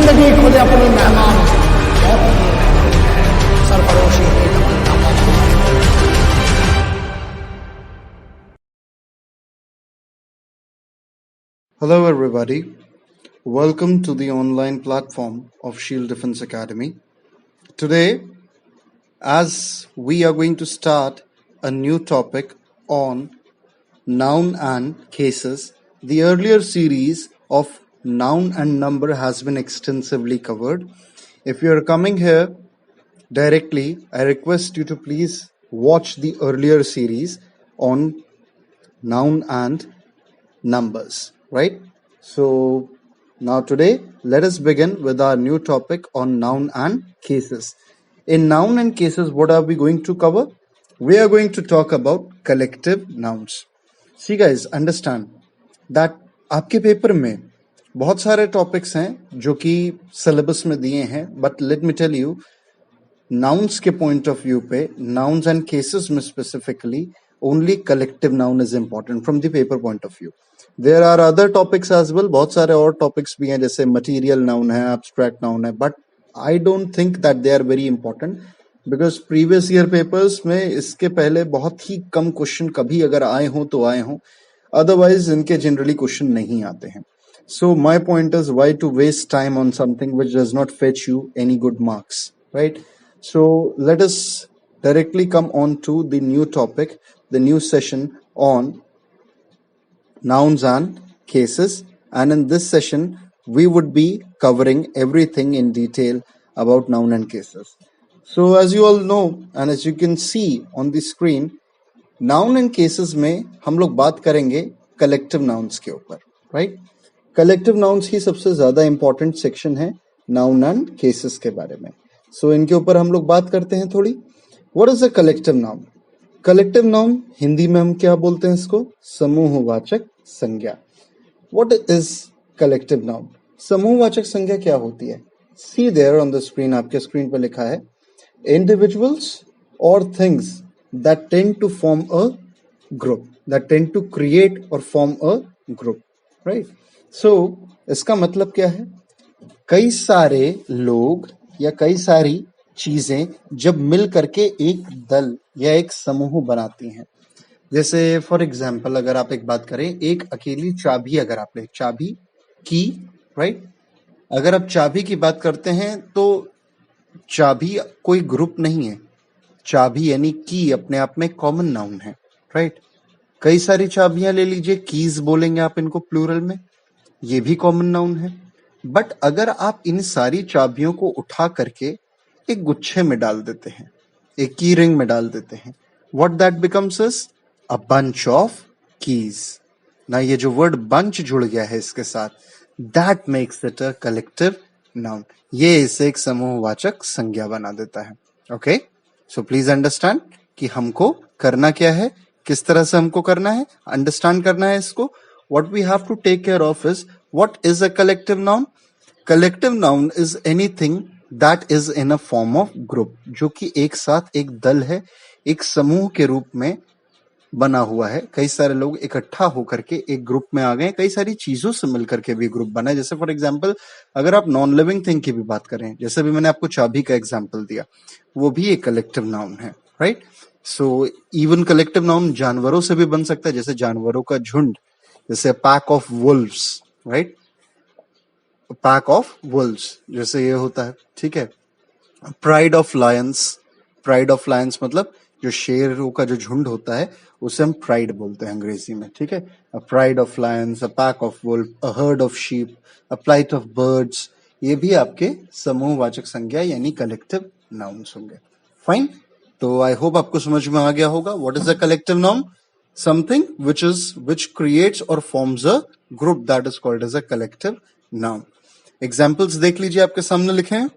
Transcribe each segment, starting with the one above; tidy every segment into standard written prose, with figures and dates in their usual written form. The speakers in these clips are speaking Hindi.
जिंदगी खुद अपनी मेहमान और सरफरोशी की तमन्ना मौत। Hello, everybody. Welcome to the online platform of Shield Defense Academy. Today, as we are going to start a new topic on noun and cases, the earlier series of noun and number has been extensively covered. If you are coming here directly, I request you to please watch the earlier series on noun and numbers, right? So now today let us begin with our new topic on noun and cases. In noun and cases, what are we going to cover? We are going to talk about collective nouns. See guys, understand that आपके पेपर में बहुत सारे टॉपिक्स हैं जो कि सिलेबस में दिए हैं, but let me tell you, nouns के पॉइंट ऑफ व्यू पे, नाउन्स एंड केसेस में specifically only collective noun is important from the paper point of view. There are other topics as well, बहुत सारे और टॉपिक्स भी हैं जैसे मटीरियल नाउन है, एब्स्ट्रैक्ट नाउन है, but I don't think that they are very important because previous year papers में इसके पहले बहुत ही कम क्वेश्चन कभी अगर आए हों तो आए हों, अदरवाइज इनके जनरली क्वेश्चन नहीं आते हैं. So my point is, why to waste time on something which does not fetch you any good marks, right? So let us directly come on to the new topic, the new session on nouns and cases. And in this session, we would be covering everything in detail about noun and cases. So as you all know, and as you can see on the screen, noun and cases में हम लोग बात करेंगे collective nouns के ऊपर, right? कलेक्टिव नाउन्स ही सबसे ज्यादा इंपॉर्टेंट सेक्शन है नाउन एंड केसेस के बारे में. सो इनके ऊपर हम लोग बात करते हैं थोड़ी. What is a collective noun? Collective noun Hindi में हम क्या बोलते हैं इसको? समूहवाचक संज्ञा. What is collective noun? समूहवाचक संज्ञा क्या होती है? See there on the screen, आपके स्क्रीन पर लिखा है इंडिविजुअल्स और things that tend to form a group, that tend to create और form a group, right? So इसका मतलब क्या है? कई सारे लोग या कई सारी चीजें जब मिल करके एक दल या एक समूह बनाती हैं. जैसे फॉर एग्जाम्पल अगर आप एक बात करें, एक अकेली चाबी अगर आप ले, चाबी की, राइट? अगर आप चाबी की बात करते हैं तो चाबी कोई ग्रुप नहीं है. चाबी यानी की अपने आप में कॉमन नाउन है, राइट? कई सारी चाबियां ले लीजिए, कीज बोलेंगे आप इनको प्लूरल में, ये भी कॉमन नाउन है. बट अगर आप इन सारी चाबियों को उठा करके एक गुच्छे में डाल देते हैं, एक की रिंग में डाल देते हैं, what that becomes is a bunch of keys. ना ये जो वर्ड बंच जुड़ गया है इसके साथ, that makes it a collective noun. ये इसे एक समूहवाचक संज्ञा बना देता है. ओके, सो प्लीज अंडरस्टैंड कि हमको करना क्या है, किस तरह से हमको करना है, अंडरस्टैंड करना है इसको. What we have to take care of is, what is a collective noun? Collective noun is anything that is in a form of group, जो कि एक साथ एक दल है, एक समूह के रूप में बना हुआ है. कई सारे लोग इकट्ठा होकर के एक ग्रुप में आ गए, कई सारी चीजों से मिलकर के भी ग्रुप बना है. जैसे फॉर एग्जांपल अगर आप नॉन लिविंग थिंग की भी बात करें, जैसे भी मैंने आपको चाबी का एग्जांपल दिया, वो भी एक कलेक्टिव नाउन है, right? So even collective noun जानवरों से भी बन सकता है, जैसे जानवरों का झुंड, जैसे pack of Wolves, right? Pack of Wolves जैसे ये होता है, ठीक है? Pride of Lions, pride of Lions मतलब जो शेरों का जो झुंड होता है उसे हम प्राइड बोलते हैं अंग्रेजी में, ठीक है? A pride of lions, a pack of wolves, a herd of sheep, a flight of birds, ये भी आपके समूहवाचक संज्ञा यानी कलेक्टिव नाउन्स होंगे. फाइन, तो आई होप आपको समझ में आ गया होगा. What is a collective noun? Something which creates or forms a group, that is called as a collective noun. Examples देख लीजिए, आपके सामने लिखे हैं.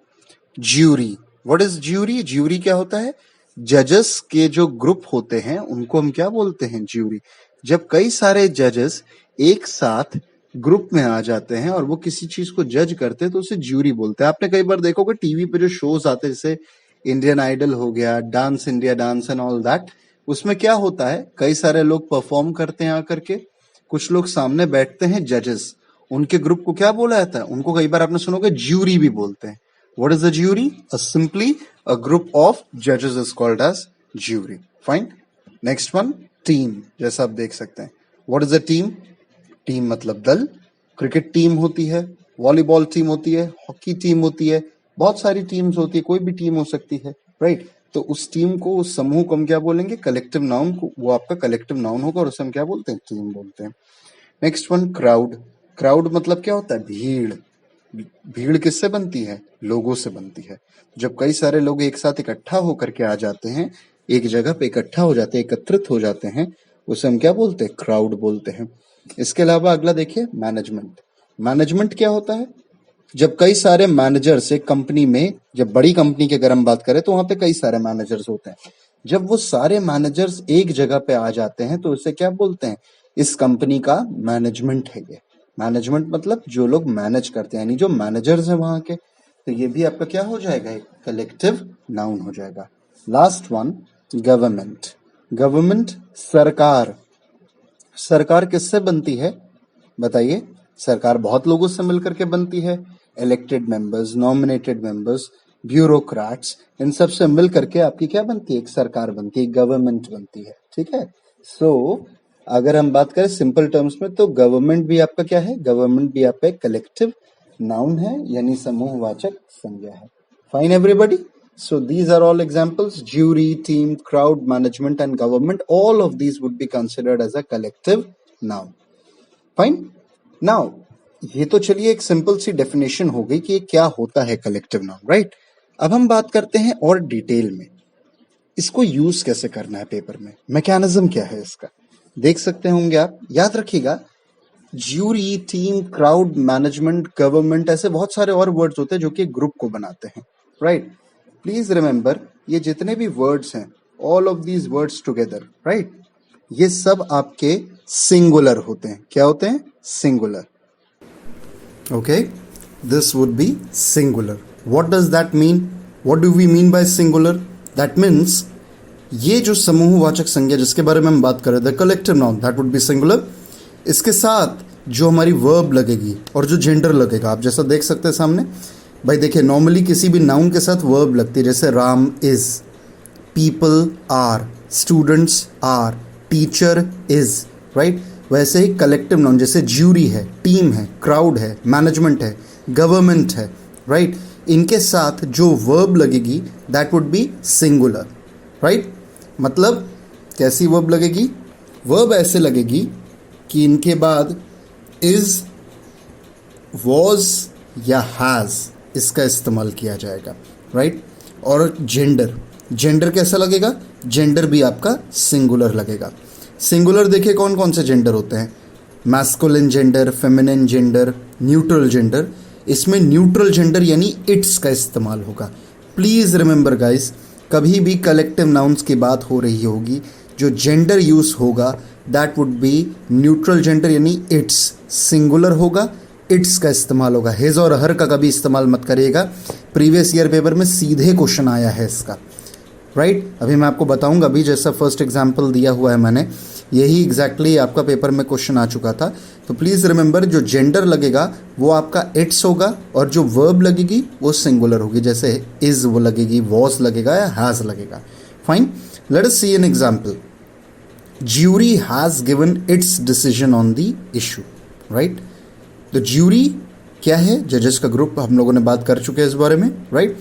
Jury. What is jury? Jury क्या होता है? जजेस के जो ग्रुप होते हैं उनको हम क्या बोलते हैं? ज्यूरी. जब कई सारे जजेस एक साथ ग्रुप में आ जाते हैं और वो किसी चीज को जज करते हैं तो उसे ज्यूरी बोलते हैं. आपने कई बार देखोगे टीवी पे जो शोज आते हैं, जैसे इंडियन आइडल हो गया, dance India dance and all that, उसमें क्या होता है, कई सारे लोग परफॉर्म करते हैं आकर के, कुछ लोग सामने बैठते हैं जजेस, उनके ग्रुप को क्या बोला जाता है? उनको कई बार आपने सुनोगे ज्यूरी भी बोलते हैं. What is a jury? Simply a group of judges is called as jury. Fine. Next one, team. जैसा आप देख सकते हैं. What is a team? Team मतलब दल. क्रिकेट टीम होती है, वॉलीबॉल टीम होती है, हॉकी टीम होती है, बहुत सारी टीम्स होती है, कोई भी टीम हो सकती है, राइट? तो उस टीम को, उस समूह को हम क्या बोलेंगे? कलेक्टिव नाउन को. वो आपका कलेक्टिव नाउन होगा और उसे हम क्या बोलते हैं? टीम बोलते हैं. Next one, crowd. क्राउड मतलब क्या होता है? भीड़. भीड़ किससे बनती है? लोगों से बनती है. जब कई सारे लोग एक साथ इकट्ठा होकर के आ जाते हैं, एक जगह पे इकट्ठा हो जाते हैं, एकत्रित हो जाते हैं, उसे हम क्या बोलते हैं? क्राउड बोलते हैं. इसके अलावा अगला देखिए, मैनेजमेंट. मैनेजमेंट क्या होता है? जब कई सारे मैनेजर्स एक कंपनी में, जब बड़ी कंपनी की अगर हम बात करें तो वहां पे कई सारे मैनेजर्स होते हैं. जब वो सारे मैनेजर्स एक जगह पे आ जाते हैं तो उसे क्या बोलते हैं? इस कंपनी का मैनेजमेंट है ये. मैनेजमेंट मतलब जो लोग मैनेज करते हैं, यानी जो मैनेजर्स हैं वहां के. तो ये भी आपका क्या हो जाएगा? एक कलेक्टिव नाउन हो जाएगा. Last one, government. गवर्नमेंट सरकार. सरकार किससे बनती है? बताइए. सरकार बहुत लोगों से मिलकर के बनती है. Elected members, nominated members, bureaucrats, इन सब से मिल करके आपकी क्या बनती है? एक सरकार बनती है, गवर्नमेंट बनती है. ठीक है. सो अगर हम बात करें सिंपल टर्म्स में तो गवर्नमेंट भी आपका क्या है? गवर्नमेंट भी आपका एक कलेक्टिव नाउन है, यानी समूहवाचक संज्ञा है. Fine everybody. So these are all examples: jury, team, crowd, management and government. All of these would be considered as a collective noun. Fine. Now ये तो चलिए एक सिंपल सी डेफिनेशन हो गई कि ये क्या होता है कलेक्टिव नाउन, राइट? अब हम बात करते हैं और डिटेल में, इसको यूज कैसे करना है पेपर में, मैकेनिज्म क्या है इसका. देख सकते होंगे आप. याद रखिएगा, jury, team, crowd, management, government, ऐसे बहुत सारे और वर्ड्स होते हैं जो कि ग्रुप को बनाते हैं, राइट? प्लीज रिमेंबर, ये जितने भी वर्ड्स हैं, all of these words together, right, ये सब आपके सिंगुलर होते हैं. क्या होते हैं? Singular. Okay, this would be singular. What does that mean? What do we mean by singular? That means ये जो समूहवाचक संज्ञा जिसके बारे में हम बात कर रहे थे, collective noun, that would be singular. इसके साथ जो हमारी वर्ब लगेगी और जो जेंडर लगेगा, आप जैसा देख सकते हैं सामने. भाई देखिए, नॉर्मली किसी भी नाउन के साथ वर्ब लगती है, जैसे Ram is, people are, students are, teacher is, right? वैसे ही कलेक्टिव नाउन जैसे ज्यूरी है, टीम है, क्राउड है, मैनेजमेंट है, गवर्नमेंट है, राइट? इनके साथ जो वर्ब लगेगी that would be singular, right? मतलब कैसी वर्ब लगेगी? वर्ब ऐसे लगेगी कि इनके बाद इज, वॉज या हैज इसका इस्तेमाल किया जाएगा, राइट? और जेंडर, जेंडर कैसा लगेगा? जेंडर भी आपका सिंगुलर लगेगा. सिंगुलर देखिए कौन कौन से जेंडर होते हैं? Masculine gender, feminine gender, neutral gender. इसमें न्यूट्रल जेंडर यानी इट्स का इस्तेमाल होगा. प्लीज़ रिमेंबर गाइस, कभी भी कलेक्टिव नाउन्स की बात हो रही होगी, जो जेंडर यूज होगा that would B neutral gender यानी इट्स. सिंगुलर होगा, इट्स का इस्तेमाल होगा. हिज और हर का कभी इस्तेमाल मत करिएगा. प्रीवियस ईयर पेपर में सीधे क्वेश्चन आया है इसका, राइट? अभी मैं आपको बताऊंगा. अभी जैसा फर्स्ट एग्जाम्पल दिया हुआ है मैंने, यही एग्जैक्टली आपका पेपर में क्वेश्चन आ चुका था. तो प्लीज़ रिमेंबर, जो जेंडर लगेगा वो आपका इट्स होगा और जो वर्ब लगेगी वो सिंगुलर होगी. जैसे इज वो लगेगी, वॉज लगेगा या हैज़ लगेगा. Fine. Let us see an example. Jury has given its decision on the issue, right? तो ज्यूरी क्या है? जजेस का ग्रुप. हम लोगों ने बात कर चुके हैं इस बारे में, राइट?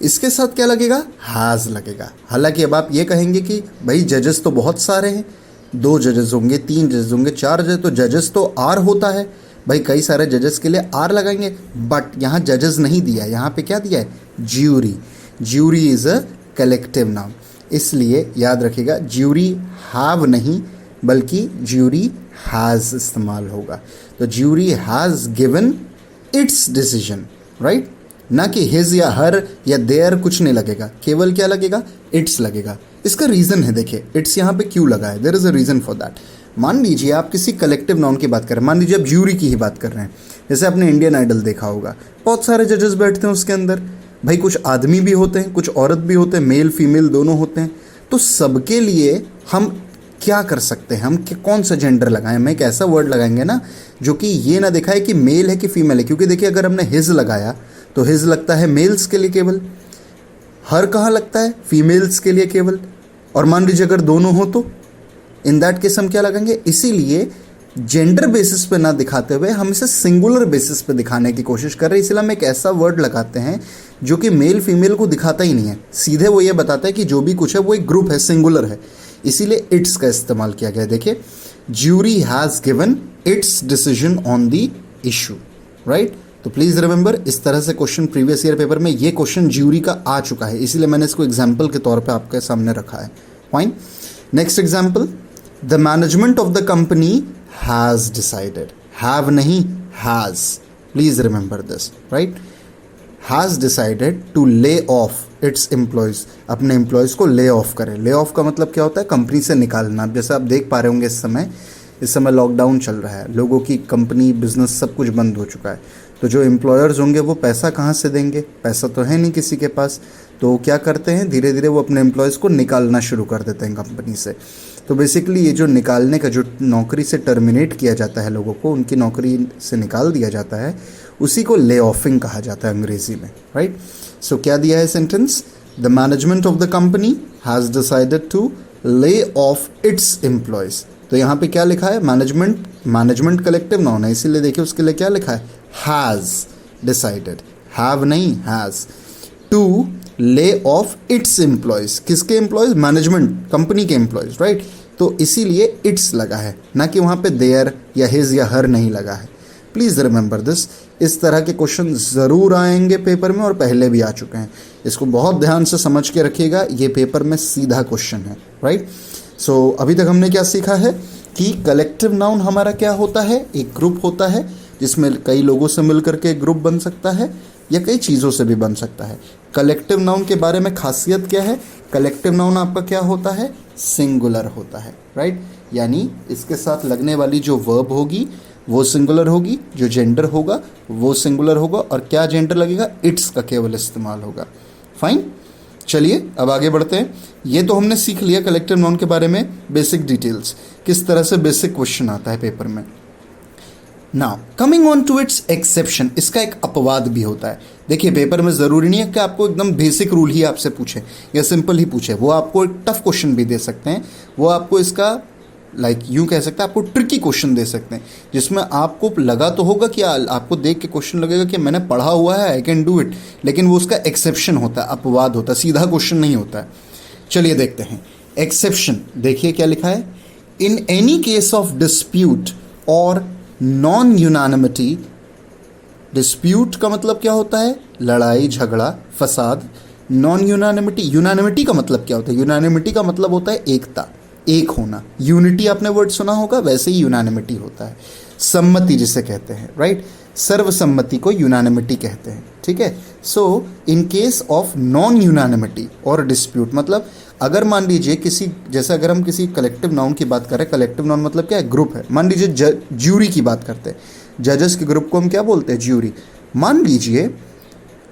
इसके साथ क्या लगेगा? हैज़ लगेगा. हालांकि अब आप ये कहेंगे कि भाई जजेस तो बहुत सारे हैं, 2 जजेस होंगे, 3 जजेस होंगे, 4 जजेस, तो जजेस तो आर होता है. भाई कई सारे जजेस के लिए आर लगाएंगे, बट यहाँ जजेस नहीं दिया है. यहाँ पे क्या दिया है? Jury. Jury is a collective noun. इसलिए याद रखिएगा, ज्यूरी हैव नहीं बल्कि ज्यूरी हैज़ इस्तेमाल होगा. तो jury has given its decision, right? ना कि हिज या हर या देयर कुछ नहीं लगेगा, केवल क्या लगेगा? इट्स लगेगा. इसका रीज़न है, देखिए इट्स यहाँ पे क्यों लगा है. There is a reason for that. मान लीजिए आप किसी कलेक्टिव नाउन की बात कर रहे हैं, मान लीजिए आप ज्यूरी की ही बात कर रहे हैं. जैसे आपने इंडियन आइडल देखा होगा, बहुत सारे जजेस बैठते हैं उसके अंदर. भाई कुछ आदमी भी होते हैं, कुछ औरत भी होते हैं, मेल फीमेल दोनों होते हैं. तो सबके लिए हम क्या कर सकते हैं हम कि कौन सा जेंडर लगाएं। हम एक ऐसा वर्ड लगाएंगे ना जो कि ये ना दिखाए कि मेल है कि फीमेल है, क्योंकि देखिए अगर हमने हिज लगाया तो हिज लगता है मेल्स के लिए केवल, हर कहाँ लगता है फीमेल्स के लिए केवल, और मान लीजिए अगर दोनों हो तो इन दैट केस हम क्या लगाएंगे। इसीलिए जेंडर बेसिस पे ना दिखाते हुए हम इसे सिंगुलर बेसिस पे दिखाने की कोशिश कर रहे हैं, इसलिए हम एक ऐसा वर्ड लगाते हैं जो कि मेल फीमेल को दिखाता ही नहीं है, सीधे वो ये बताता है कि जो भी कुछ है वो एक ग्रुप है, सिंगुलर है, इसीलिए इट्स का इस्तेमाल किया गया। देखिए, jury has given its decision on the issue, right. तो प्लीज़ रिमेंबर, इस तरह से क्वेश्चन प्रीवियस ईयर पेपर में ये क्वेश्चन ज्यूरी का आ चुका है, इसीलिए मैंने इसको एग्जाम्पल के तौर पर आपके सामने रखा है। Fine, next example, the management of the company has decided, have नहीं has, please remember this, right. Has decided to lay off its employees, अपने एम्प्लॉयज़ को ले ऑफ करें। ले ऑफ का मतलब क्या होता है, कंपनी से निकालना। जैसे आप देख पा रहे होंगे इस समय लॉकडाउन चल रहा है, लोगों की कंपनी बिजनेस सब कुछ बंद हो चुका है, तो जो एम्प्लॉयर्स होंगे वो पैसा कहाँ से देंगे, पैसा तो है नहीं किसी के पास, तो क्या करते हैं धीरे धीरे वो अपने एम्प्लॉयज़ को निकालना शुरू कर देते हैं कंपनी से। तो बेसिकली ये जो निकालने का, जो नौकरी से टर्मिनेट किया जाता है लोगों को, उनकी नौकरी से निकाल दिया जाता है, उसी को ले ऑफिंग कहा जाता है अंग्रेजी में, राइट। सो क्या दिया है sentence, the management of the company has decided to lay off its employees. तो यहाँ पे क्या लिखा है, मैनेजमेंट, मैनेजमेंट कलेक्टिव नाउन है, इसीलिए देखिए उसके लिए क्या लिखा है, हैज़ डिसाइडेड, हैव नहीं has, to lay off its employees. किसके एम्प्लॉयज़, मैनेजमेंट कंपनी के एम्प्लॉयज़, राइट। तो इसीलिए इट्स लगा है, ना कि वहाँ पे देयर या हिज या हर नहीं लगा है। प्लीज़ रिमेंबर दिस, इस तरह के क्वेश्चन ज़रूर आएंगे पेपर में और पहले भी आ चुके हैं, इसको बहुत ध्यान से समझ के रखिएगा, ये पेपर में सीधा क्वेश्चन है, राइट। सो अभी तक हमने क्या सीखा है कि कलेक्टिव नाउन हमारा क्या होता है, एक ग्रुप होता है जिसमें कई लोगों से मिलकर के एक ग्रुप बन सकता है या कई चीज़ों से भी बन सकता है। कलेक्टिव नाउन के बारे में खासियत क्या है, कलेक्टिव नाउन आपका क्या होता है, सिंगुलर होता है, राइट। यानी इसके साथ लगने वाली जो वर्ब होगी वो सिंगुलर होगी, जो जेंडर होगा वो सिंगुलर होगा, और क्या जेंडर लगेगा, इट्स का केवल इस्तेमाल होगा। फाइन, चलिए अब आगे बढ़ते हैं। ये तो हमने सीख लिया कलेक्टिव नाउन के बारे में बेसिक डिटेल्स, किस तरह से बेसिक क्वेश्चन आता है पेपर में। Now coming on to its exception, इसका एक अपवाद भी होता है। देखिए पेपर में ज़रूरी नहीं है कि आपको एकदम बेसिक रूल ही आपसे पूछे या सिंपल ही पूछे, वो आपको एक टफ क्वेश्चन भी दे सकते हैं, वो आपको इसका यूँ कह सकते हैं आपको ट्रिकी क्वेश्चन दे सकते हैं, जिसमें आपको लगा तो होगा कि आपको देख के क्वेश्चन लगेगा कि मैंने पढ़ा हुआ है, आई कैन डू इट, लेकिन वो उसका एक्सेप्शन होता है, अपवाद होता है, सीधा क्वेश्चन नहीं होता है। चलिए देखते हैं एक्सेप्शन। देखिए क्या लिखा है, in any case of dispute और नॉन यूनानिमिटी। डिस्प्यूट का मतलब क्या होता है, लड़ाई झगड़ा फसाद। नॉन यूनानिमिटी, यूनानिमिटी का मतलब क्या होता है, यूनानिमिटी का मतलब होता है एकता, एक होना। यूनिटी आपने वर्ड सुना होगा, वैसे ही यूनानिमिटी होता है, सम्मति जिसे कहते हैं, राइट। सर्वसम्मति को यूनानिमिटी कहते हैं, ठीक है। So in case of non unanimity और डिस्प्यूट, मतलब अगर मान लीजिए किसी, जैसे अगर हम किसी कलेक्टिव नाउन की बात करें, कलेक्टिव नाउन मतलब क्या है, ग्रुप है। मान लीजिए ज्यूरी की बात करते हैं, जजेस के ग्रुप को हम क्या बोलते हैं, ज्यूरी। मान लीजिए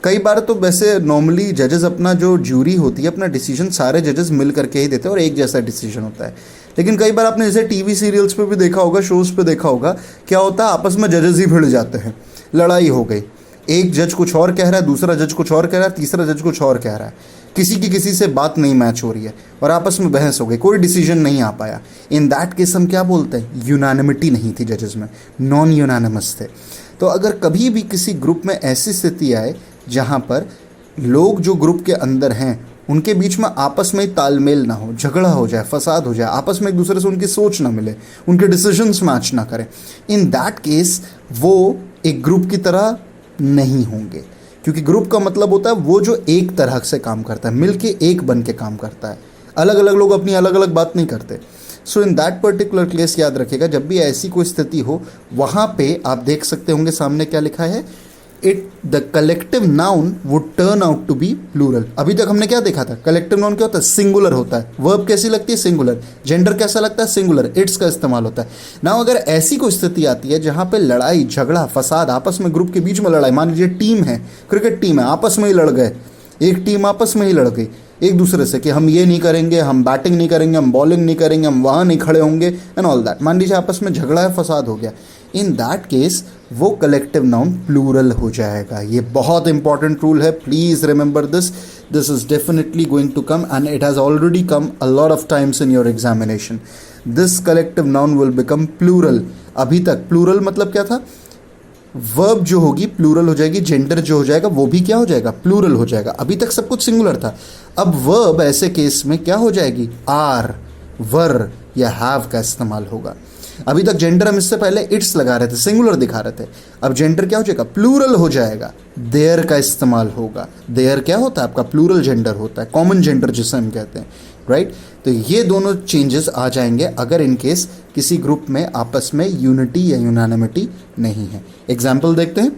कई बार तो वैसे नॉर्मली जजेस अपना जो ज्यूरी होती है अपना डिसीजन सारे जजेस मिल करके ही देते हैं और एक जैसा डिसीजन होता है, लेकिन कई बार आपने जैसे टीवी सीरियल्स पे भी देखा होगा, शोज़ पे देखा होगा, क्या होता है आपस में जजेस ही भिड़ जाते हैं, लड़ाई हो गई, एक जज कुछ और कह रहा है, दूसरा जज कुछ और कह रहा है, तीसरा जज कुछ और कह रहा है, किसी की किसी से बात नहीं मैच हो रही है और आपस में बहस हो गई, कोई डिसीजन नहीं आ पाया। इन दैट केस हम क्या बोलते हैं, यूनानिमिटी नहीं थी जजेस में, नॉन यूनानिमस थे। तो अगर कभी भी किसी ग्रुप में ऐसी स्थिति आए जहाँ पर लोग जो ग्रुप के अंदर हैं उनके बीच में आपस में तालमेल ना हो, झगड़ा हो जाए, फसाद हो जाए, आपस में एक दूसरे से उनकी सोच ना मिले, उनके डिसीजंस मैच ना करें, इन दैट केस वो एक ग्रुप की तरह नहीं होंगे, क्योंकि ग्रुप का मतलब होता है वो जो एक तरह से काम करता है, मिलके एक बन के काम करता है, अलग अलग लोग अपनी अलग अलग बात नहीं करते। सो इन दैट पर्टिकुलर केस याद रखिएगा, जब भी ऐसी कोई स्थिति हो वहाँ पे आप देख सकते होंगे सामने क्या लिखा है, it the collective noun would turn out to be plural. अभी तक हमने क्या देखा था, कलेक्टिव नाउन क्या होता है, सिंगुलर होता है, वर्ब कैसी लगती है, सिंगुलर, जेंडर कैसा लगता है, सिंगुलर, इट्स का इस्तेमाल होता है। नाउ अगर ऐसी कोई स्थिति आती है जहाँ पे लड़ाई झगड़ा फसाद, आपस में ग्रुप के बीच में लड़ाई, मान लीजिए टीम है, क्रिकेट टीम है, आपस में ही लड़ गए, एक टीम आपस में ही लड़ गई, एक दूसरे से कि हम ये नहीं करेंगे, हम बैटिंग नहीं करेंगे, हम बॉलिंग नहीं करेंगे, हम वहाँ नहीं खड़े होंगे एंड ऑल दैट। मान लीजिए आपस में झगड़ा है, फसाद हो गया, इन दैट केस वो कलेक्टिव नाउन प्लूरल हो जाएगा। ये बहुत इंपॉर्टेंट रूल है, please remember this. This is definitely going to come and it has already come a lot of times in your examination. This collective noun will become plural. अभी तक प्लूरल मतलब क्या था, वर्ब जो होगी प्लूरल हो जाएगी, जेंडर जो हो जाएगा वो भी क्या हो जाएगा, प्लूरल हो जाएगा। अभी तक सब कुछ सिंगुलर था, अब वर्ब ऐसे केस में क्या हो जाएगी, आर, वर या हैव का इस्तेमाल होगा। अभी तक जेंडर हम इससे पहले इट्स लगा रहे थे, सिंगुलर दिखा रहे थे, अब जेंडर क्या हो जाएगा, प्लूरल हो जाएगा, देयर का इस्तेमाल होगा। देयर क्या होता है आपका, प्लूरल जेंडर होता है, कॉमन जेंडर जिसे हम कहते हैं, राइट। तो ये दोनों चेंजेस आ जाएंगे अगर इन केस किसी ग्रुप में आपस में यूनिटी या यूनानिमिटी नहीं है। एग्जाम्पल देखते हैं,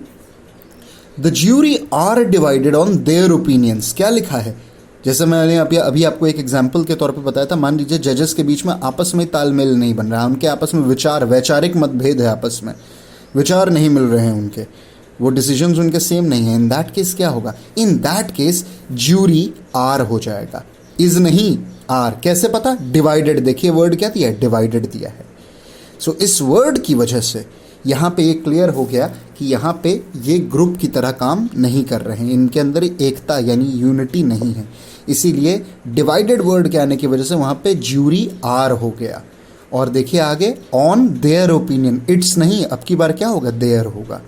the jury are divided on their opinions. क्या लिखा है, जैसे मैंने अभी आपको एक एग्जाम्पल के तौर पे बताया था, मान लीजिए जजेस के बीच में आपस में तालमेल नहीं बन रहा है, उनके आपस में वैचारिक मतभेद है, आपस में विचार नहीं मिल रहे हैं उनके, वो डिसीजंस उनके सेम नहीं है। इन दैट केस क्या होगा, in that case jury are हो जाएगा, इज नहीं आर। कैसे पता, डिवाइडेड, देखिए वर्ड क्या दिया है, डिवाइडेड दिया है। सो इस वर्ड की वजह से यहाँ पे ये क्लियर हो गया कि यहाँ पे ये ग्रुप की तरह काम नहीं कर रहे हैं, इनके अंदर एकता यानी यूनिटी नहीं है, इसीलिए डिवाइडेड वर्ड के आने की वजह से वहाँ पे ज्यूरी आर हो गया। और देखिए आगे, ऑन देयर ओपिनियन, इट्स नहीं, अब की बार क्या होगा, देयर होगा।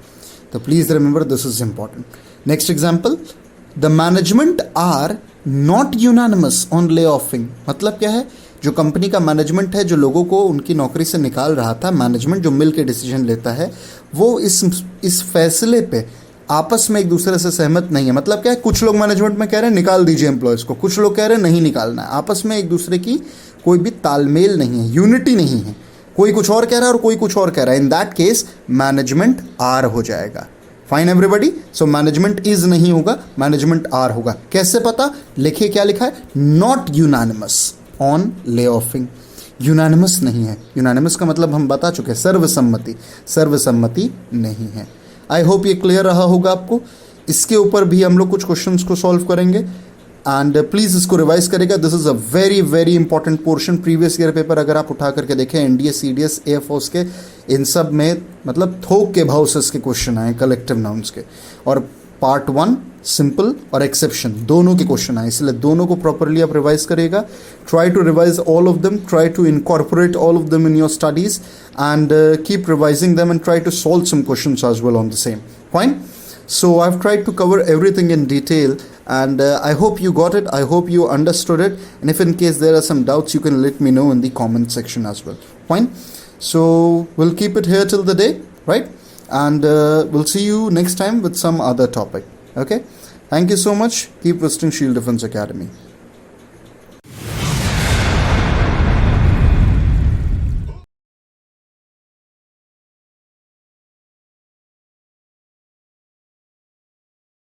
तो please remember this is important. Next example, the management are not unanimous on lay offing. मतलब क्या है, जो कंपनी का मैनेजमेंट है, जो लोगों को उनकी नौकरी से निकाल रहा था, मैनेजमेंट जो मिल के डिसीजन लेता है, वो इस फैसले पे आपस में एक दूसरे से सहमत नहीं है। मतलब क्या है, कुछ लोग मैनेजमेंट में कह रहे हैं निकाल दीजिए एम्प्लॉयज़ को, कुछ लोग कह रहे हैं नहीं निकालना है, आपस में एक दूसरे की कोई भी तालमेल नहीं है, यूनिटी नहीं है, कोई कुछ और कह रहा है और कोई कुछ और कह रहा है। In that case management are हो जाएगा। Fine everybody, so management is नहीं होगा, मैनेजमेंट आर होगा। कैसे पता, लिखिए क्या लिखा है, not unanimous on lay ऑफिंग। Unanimous नहीं है, यूनानिमस का मतलब हम बता चुके हैं, सर्वसम्मति, सर्वसम्मति नहीं है। आई होप ये क्लियर रहा होगा आपको। इसके ऊपर भी हम लोग कुछ क्वेश्चंस को सॉल्व करेंगे एंड प्लीज़ इसको रिवाइज करेगा। This is a very very important portion. Previous year paper अगर आप उठा करके देखें, एनडीए, सीडीएस, एयरफोर्स के, इन सब में मतलब थोक के भाव से इसके क्वेश्चन आए कलेक्टिव नाउन्स के, और पार्ट 1 सिंपल और एक्सेप्शन दोनों के क्वेश्चन आए, इसलिए दोनों को प्रॉपरली आप रिवाइज करेगा। Try to revise all of them, try to incorporate all of them in your studies and keep revising them and try to solve some questions as well on the same. Fine? So I've tried to cover everything in detail and I hope you got it, I hope you understood it, and if in case there are some doubts you can let me know in the comment section as well. Fine? So we'll keep it here till the day, right? And we'll see you next time with some other topic. Okay? Thank you so much. Keep visiting Shield Defense Academy.